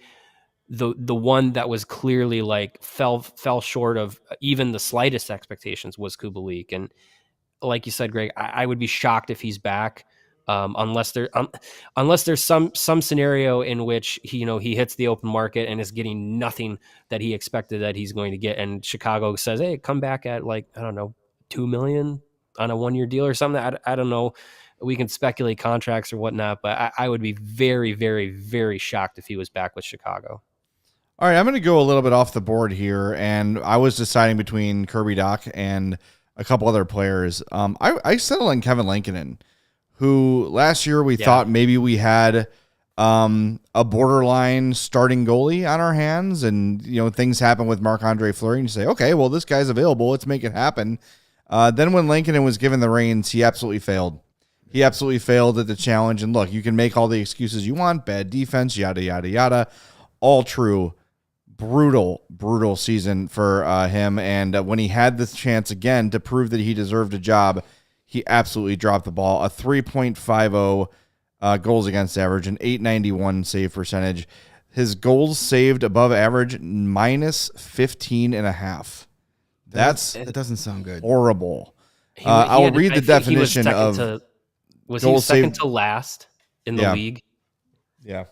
the one that was clearly like fell short of even the slightest expectations was Kubalik. And like you said, Greg, I would be shocked if he's back, unless there's some scenario in which he hits the open market and is getting nothing that he expected that he's going to get, and Chicago says, hey, come back at like, I don't know, $2 million on a 1-year deal or something. I don't know. We can speculate contracts or whatnot, but I would be very, very, very shocked if he was back with Chicago. All right, I'm going to go a little bit off the board here, and I was deciding between Kirby Dach and a couple other players. I settled on Kevin Lankinen, who last year we thought maybe we had a borderline starting goalie on our hands, and things happen with Marc-Andre Fleury, and you say, okay, well, this guy's available, let's make it happen. Then when Lankinen was given the reins, he absolutely failed. He absolutely failed at the challenge, and look, you can make all the excuses you want, bad defense, yada, yada, yada, all true. Brutal season for him, and when he had this chance again to prove that he deserved a job, he absolutely dropped the ball. A 3.50 goals against average, an .891 save percentage. His goals saved above average minus 15.5. That doesn't sound good. Horrible. I'll read the definition of. Was he second to last in the league? Yeah.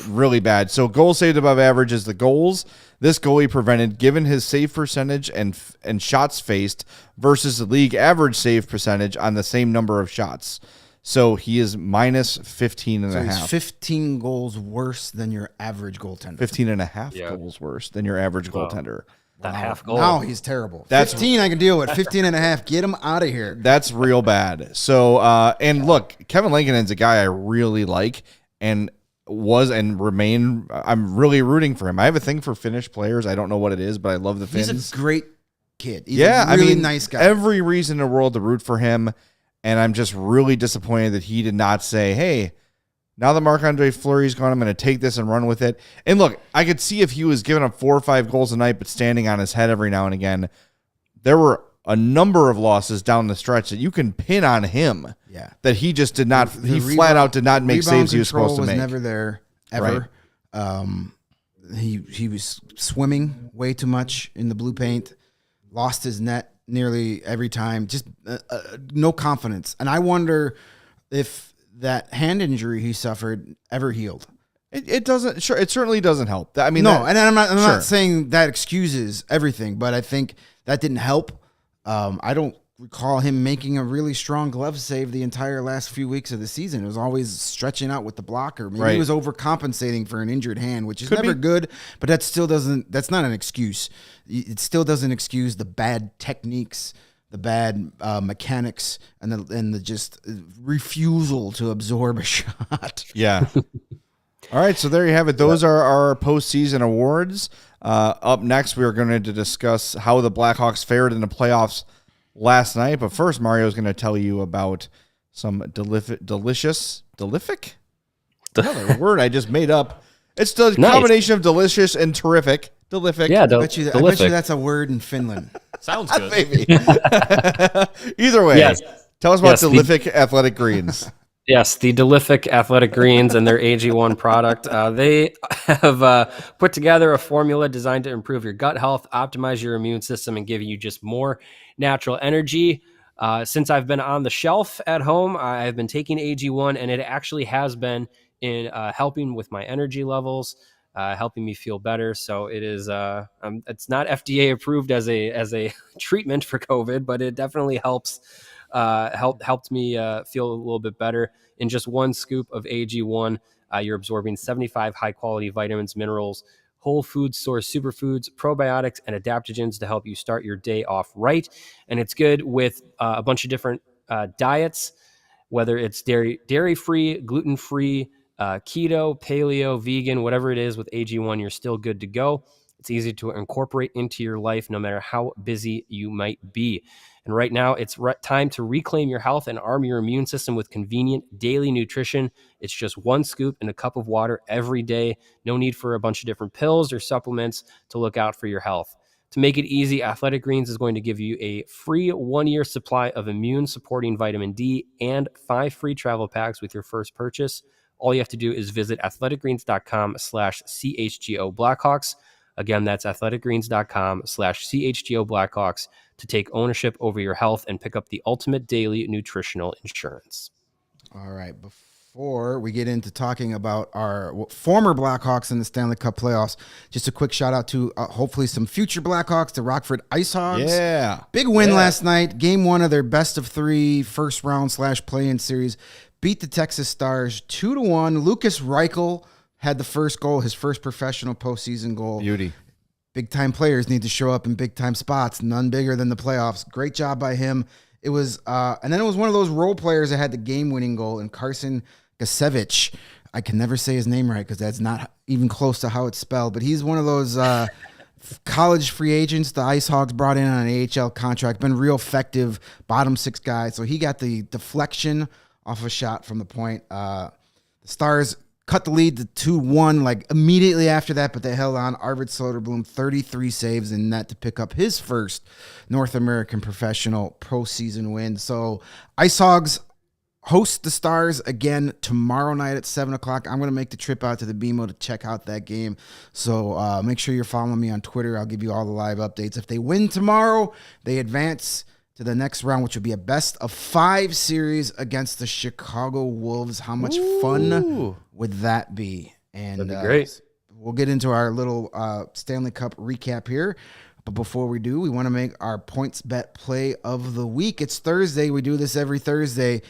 Really bad. So goals saved above average is the goals this goalie prevented given his save percentage and shots faced versus the league average save percentage on the same number of shots. So he is minus 15.5. So he's 15 goals worse than your average goaltender. 15.5 goals worse than your average goaltender. That half goal. Now he's terrible. 15 I can deal with. 15.5. Get him out of here. That's real bad. So, and look, Kevin Lankinen's a guy I really like and was and remain. I'm really rooting for him. I have a thing for Finnish players. I don't know what it is, but I love the Finns. He's a great kid. He's a really nice guy. Every reason in the world to root for him, and I'm just really disappointed that he did not say, hey, now that Marc-Andre Fleury's gone, I'm going to take this and run with it. And look, I could see if he was giving up 4 or 5 goals a night but standing on his head every now and again, there were a number of losses down the stretch that you can pin on him. Yeah, that he just did not. He flat out did not make saves he was supposed to make. Never there ever. Right. He was swimming way too much in the blue paint. Lost his net nearly every time. Just no confidence. And I wonder if that hand injury he suffered ever healed. It doesn't. Sure, it certainly doesn't help. I mean, no, and I'm not saying that excuses everything, but I think that didn't help. I don't recall him making a really strong glove save the entire last few weeks of the season. It was always stretching out with the blocker. Maybe he was overcompensating for an injured hand, which is never good, but that still doesn't. That's not an excuse. It still doesn't excuse the bad techniques, the bad mechanics, and the just refusal to absorb a shot. Yeah. All right, so there you have it. Those are our postseason awards. Up next, we are going to discuss how the Blackhawks fared in the playoffs last night. But first, Mario is going to tell you about some delicious. Another word I just made up. It's the combination of delicious and terrific. Delific. Yeah, I bet you Delific. that's a word in Finland. Sounds good. Maybe. Either way, Yes. tell us about Yes, Delific Athletic Greens. Yes, the Delific Athletic Greens and their AG1 product. They have put together a formula designed to improve your gut health, optimize your immune system, and give you just more natural energy. Since I've been on the shelf at home, I've been taking AG1, and it actually has been in helping with my energy levels, helping me feel better. So it is. It's not FDA approved as a treatment for COVID, but it definitely helps. Helped me feel a little bit better. In just one scoop of AG1, you're absorbing 75 high quality vitamins, minerals, whole food source superfoods, probiotics, and adaptogens to help you start your day off right. And it's good with a bunch of different diets, whether it's dairy free, gluten free, keto, paleo, vegan, whatever it is. With AG1, you're still good to go. It's easy to incorporate into your life no matter how busy you might be. And right now, it's time to reclaim your health and arm your immune system with convenient daily nutrition. It's just one scoop in a cup of water every day. No need for a bunch of different pills or supplements to look out for your health. To make it easy, Athletic Greens is going to give you a free 1-year supply of immune-supporting vitamin D and 5 free travel packs with your first purchase. All you have to do is visit athleticgreens.com/CHGO Blackhawks. Again, that's athleticgreens.com/CHGO Blackhawks to take ownership over your health and pick up the ultimate daily nutritional insurance. All right. Before we get into talking about our former Blackhawks in the Stanley Cup playoffs, just a quick shout out to hopefully some future Blackhawks, the Rockford Ice Hogs. Yeah. Big win last night. Game 1 of their best of 3 first round / play-in series. Beat the Texas Stars 2-1. Lucas Reichel had the first goal, his first professional postseason goal. Beauty. Big-time players need to show up in big-time spots. None bigger than the playoffs. Great job by him. It was, and then it was one of those role players that had the game-winning goal, and Carson Gasevich. I can never say his name right because that's not even close to how it's spelled, but he's one of those college free agents the Ice Hogs brought in on an AHL contract. Been real effective, bottom 6 guy. So he got the deflection off a shot from the point. The Stars cut the lead to 2-1 like immediately after that, but they held on. Arvid Soderblom, 33 saves in net to pick up his first North American professional postseason win. So Ice Hogs host the Stars again tomorrow night at 7 o'clock. I'm going to make the trip out to the BMO to check out that game. So make sure you're following me on Twitter. I'll give you all the live updates. If they win tomorrow, they advance to the next round, which will be a best of 5 series against the Chicago Wolves. How much fun would that be? And That'd be great. We'll get into our little Stanley Cup recap here. But before we do, we want to make our points bet play of the week. It's Thursday. We do this every Thursday.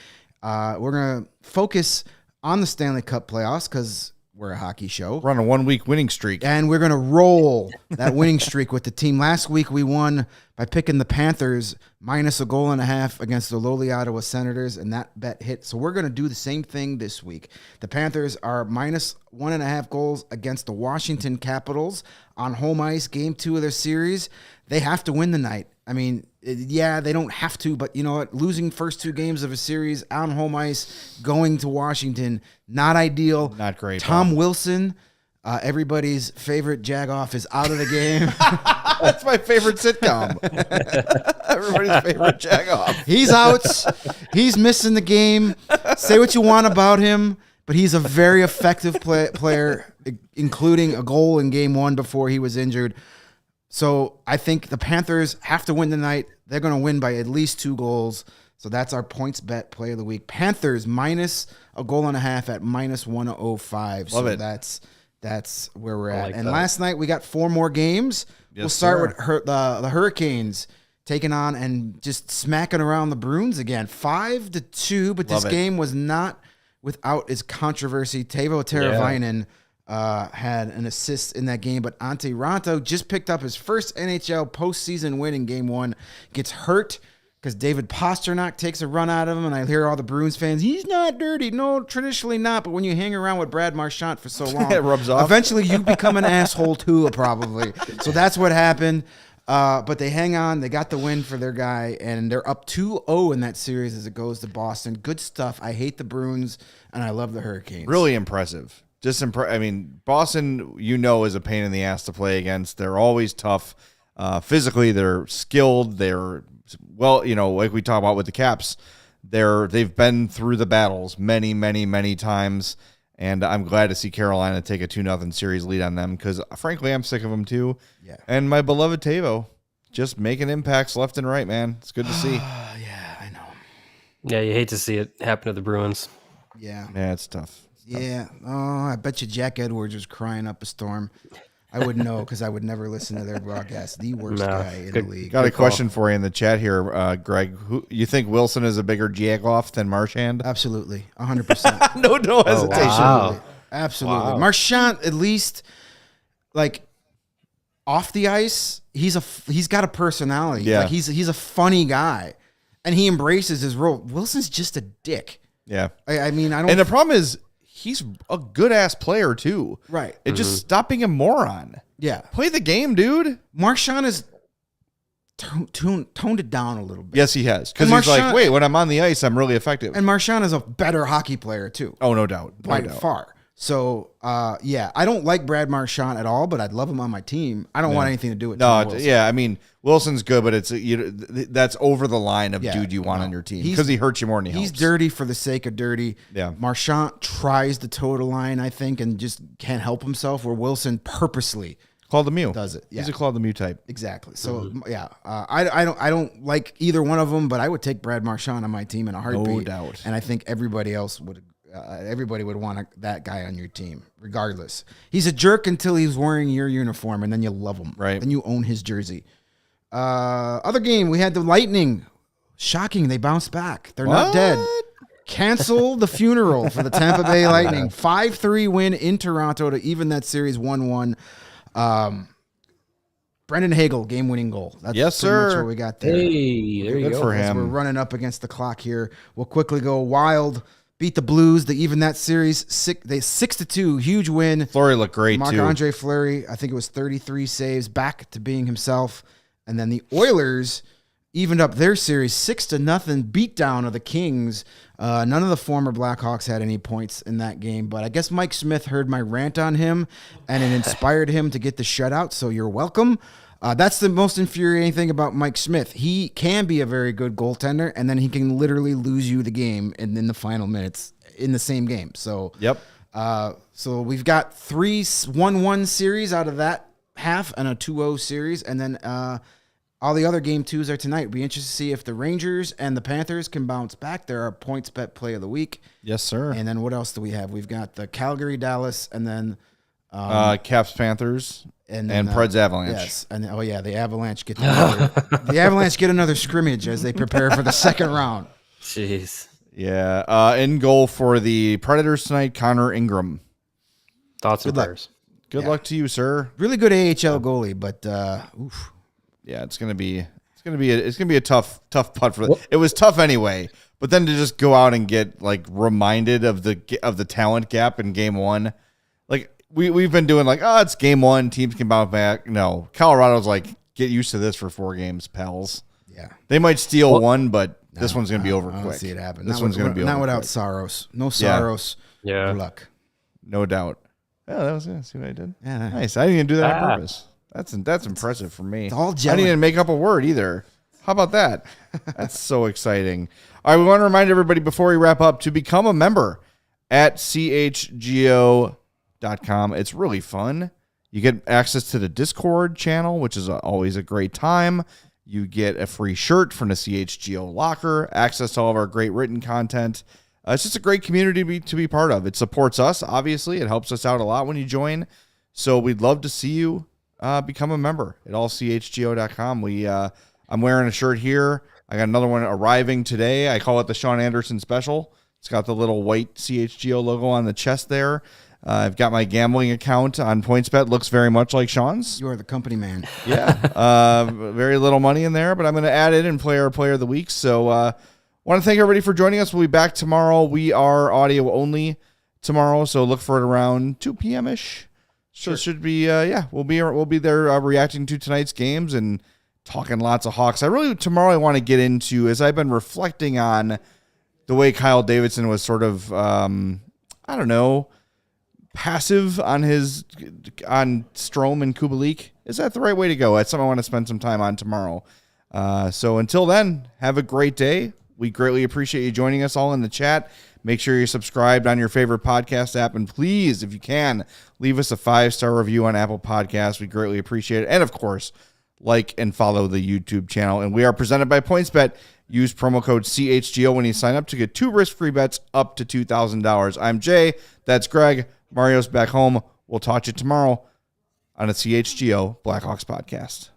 We're going to focus on the Stanley Cup playoffs because we're a hockey show. We're on a 1-week winning streak. And we're going to roll that winning streak with the team. Last week, we won by picking the Panthers minus a goal and a half against the lowly Ottawa Senators, and that bet hit. So we're going to do the same thing this week. The Panthers are minus 1.5 goals against the Washington Capitals on home ice, game 2 of their series. They have to win the night. I mean, yeah, they don't have to, but you know what? Losing first 2 games of a series on home ice, going to Washington, not ideal. Not great. Tom Wilson, everybody's favorite jagoff, is out of the game. That's my favorite sitcom. Everybody's favorite jagoff. He's out. He's missing the game. Say what you want about him, but he's a very effective player, including a goal in game 1 before he was injured. So I think the Panthers have to win tonight. They're going to win by at least 2 goals. So that's our points bet play of the week. Panthers minus a goal and a half at minus 105. Love so it. That's where we're at. like And that. last night we got 4 more games. We'll start with the Hurricanes taking on and just smacking around the Bruins again. 5-2, but this game was not without its controversy. Teuvo Teravainen had an assist in that game, but Antti Raanta just picked up his first NHL postseason win in game 1. Gets hurt because David Pastrnak takes a run out of him, and I hear all the Bruins fans, he's not dirty. No, traditionally not, but when you hang around with Brad Marchand for so long, It rubs off. Eventually you become an asshole too, probably. So that's what happened. But they hang on. They got the win for their guy, and they're up 2-0 in that series as it goes to Boston. Good stuff. I hate the Bruins, and I love the Hurricanes. Really impressive. I mean, Boston, is a pain in the ass to play against. They're always tough. Physically, they're skilled. They're like we talk about with the Caps, they've been through the battles many, many, many times. And I'm glad to see Carolina take a 2-0 series lead on them because, frankly, I'm sick of them too. Yeah. And my beloved Tavo just making impacts left and right, man. It's good to see. Yeah, I know. Yeah, you hate to see it happen to the Bruins. Yeah. Yeah, it's tough. Yeah. Oh, I bet you Jack Edwards was crying up a storm. I would know because I would never listen to their broadcast. The worst guy in the league. Got a question for you in the chat here, Greg. Who you think Wilson is a bigger jagoff than Marchand? Absolutely, 100%. No hesitation. Wow. Absolutely. Wow. Marchand, at least, like off the ice, he's got a personality. Yeah. Like he's a funny guy, and he embraces his role. Wilson's just a dick. Yeah. I mean, I don't. And the problem is he's a good ass player too. Right. It just stop being a moron. Yeah. Play the game, dude. Marchand is toned it down a little bit. Yes, he has. Because And he's like, Marchand- wait, when I'm on the ice, I'm really effective. And Marchand is a better hockey player too. Oh, no doubt. By far. So, yeah, I don't like Brad Marchand at all, but I'd love him on my team. I don't want anything to do with Tom Wilson. I mean, Wilson's good, but it's that's over the line of Yeah, dude you want on your team He's- because he hurts you more than he He's helps. dirty for the sake of dirty. Yeah. Marchand tries to toe the line, I think, and just can't help himself, where Wilson purposely Claude Lemieux does it. Yeah. He's a Claude Lemieux type. Exactly. So, yeah, I don't like either one of them, but I would take Brad Marchand on my team in a heartbeat. No doubt. And I think everybody else would. Everybody would want that guy on your team, regardless. He's a jerk until he's wearing your uniform, and then you love him. Right. Then you own his jersey. Other game, we had the Lightning. Shocking, they bounced back. They're not dead. Cancel the funeral for the Tampa Bay Lightning. 5-3 win in Toronto to even that series 1-1. Brendan Hagel, game-winning goal. That's Yes, pretty much sir. what we got there. Hey, there you Good go. for As him. we're running up against the clock here. We'll quickly go Wild. Beat the Blues. They even that series. 6-2. Huge win. Fleury looked great too. Marc-Andre Fleury, I think it was 33 saves, back to being himself. And then the Oilers evened up their series 6-0 beatdown of the Kings. None of the former Blackhawks had any points in that game, but I guess Mike Smith heard my rant on him, and it inspired him to get the shutout, so you're welcome. That's the most infuriating thing about Mike Smith. He can be a very good goaltender, and then he can literally lose you the game in the final minutes in the same game. So, Yep. so we've got 3 1-1 series out of that half and a 2-0 series, and then all the other game twos are tonight. Be interested to see if the Rangers and the Panthers can bounce back. There are points bet play of the week. Yes, sir. And then what else do we have? We've got the Calgary, Dallas, and then Caps, Panthers, and Preds Avalanche. Yes, and the Avalanche get another scrimmage as they prepare for the second round. Jeez. Yeah. In goal for the Predators tonight, Connor Ingram. Thoughts and Good luck. prayers. Good luck to you, sir. Really good AHL goalie, but oof. Yeah, it's gonna be a tough putt for. It was tough anyway, but then to just go out and get like reminded of the talent gap in game one, like we've been doing like, oh, it's game one, teams can bounce back. No, Colorado's like, get used to this for 4 games, pals. Yeah. They might steal one, but this one's gonna be over I don't quick. see it happen. This Not one's with- gonna be not over without quick. Saros. No Saros. Yeah. Good luck. No doubt. Oh, that was it. See what I did? Yeah. Nice. I didn't even do that on purpose. That's impressive for me. all I jelly. didn't even make up a word either. How about that? That's so exciting. All right, we want to remind everybody before we wrap up to become a member at CHGO.com. It's really fun. You get access to the Discord channel, which is always a great time. You get a free shirt from the CHGO locker, access to all of our great written content. It's just a great community to be part of. It supports us, obviously. It helps us out a lot when you join. So we'd love to see you become a member at allchgo.com. I'm wearing a shirt here. I got another one arriving today. I call it the Sean Anderson special. It's got the little white CHGO logo on the chest there. I've got my gambling account on PointsBet. Looks very much like Sean's. You are the company man. Yeah. Very little money in there, but I'm going to add it in player of the week. So want to thank everybody for joining us. We'll be back tomorrow. We are audio only tomorrow, so look for it around 2 p.m.-ish. So it should be, we'll be there reacting to tonight's games and talking lots of Hawks. Tomorrow I want to get into, as I've been reflecting on the way Kyle Davidson was sort of, passive on Strome and Kubalik? Is that the right way to go? That's something I want to spend some time on tomorrow. So until then, have a great day. We greatly appreciate you joining us all in the chat. Make sure you're subscribed on your favorite podcast app. And please, if you can, leave us a 5-star review on Apple Podcasts. We greatly appreciate it. And, of course, like and follow the YouTube channel. And we are presented by PointsBet. Use promo code CHGO when you sign up to get 2 risk-free bets up to $2,000. I'm Jay. That's Greg. Mario's back home. We'll talk to you tomorrow on a CHGO Blackhawks podcast.